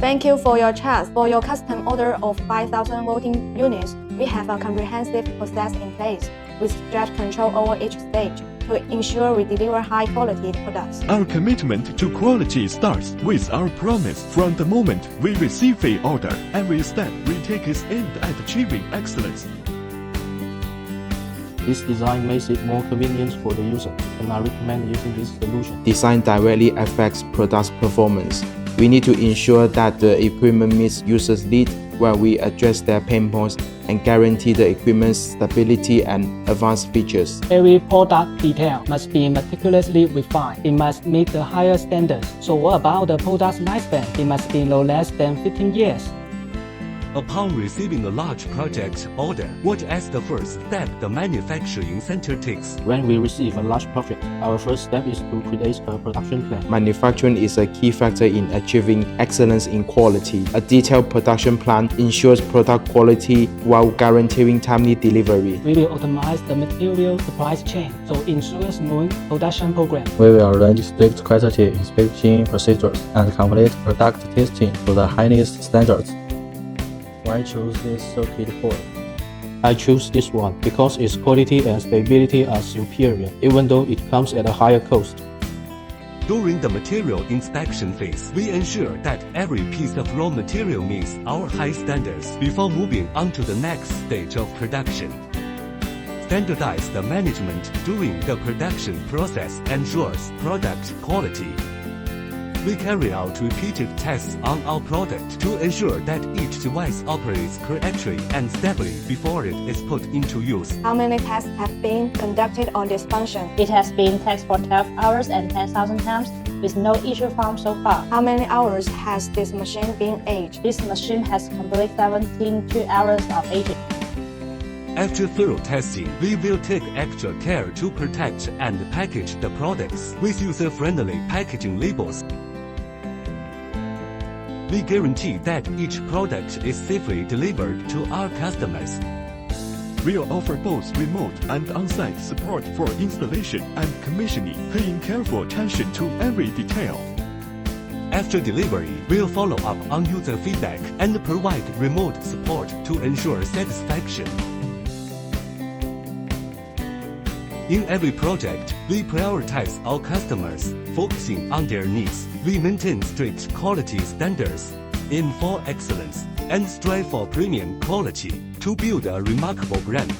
Thank you for your trust. For your custom order of 5,000 voting units, we have a comprehensive process in place with strict control over each stage to ensure we deliver high-quality products. Our commitment to quality starts with our promise. From the moment we receive the order, every step we take is aimed at achieving excellence. This design makes it more convenient for the user, and I recommend using this solution. Design directly affects product performance. We need to ensure that the equipment meets users' needs while we address their pain points and guarantee the equipment's stability and advanced features. Every product detail must be meticulously refined. It must meet the higher standards. So what about the product's lifespan? It must be no less than 15 years. Upon receiving a large project order, what is the first step the manufacturing center takes? When we receive a large project, our first step is to create a production plan. Manufacturing is a key factor in achieving excellence in quality. A detailed production plan ensures product quality while guaranteeing timely delivery. We will optimize the material supply chain, so ensure smooth production program. We will run strict quality inspection procedures and complete product testing to the highest standards. Why choose this circuit board? I choose this one because its quality and stability are superior, even though it comes at a higher cost. During the material inspection phase, we ensure that every piece of raw material meets our high standards before moving on to the next stage of production. Standardize the management during the production process ensures product quality. We carry out repeated tests on our product to ensure that each device operates correctly and stably before it is put into use. How many tests have been conducted on this function? It has been tested for 12 hours and 10,000 times with no issue found so far. How many hours has this machine been aged? This machine has completed 17 hours of aging. After thorough testing, we will take extra care to protect and package the products with user-friendly packaging labels. We guarantee that each product is safely delivered to our customers. We'll offer both remote and on-site support for installation and commissioning, paying careful attention to every detail. After delivery, we'll follow up on user feedback and provide remote support to ensure satisfaction. In every project, we prioritize our customers, focusing on their needs. We maintain strict quality standards, aim for excellence, and strive for premium quality to build a remarkable brand.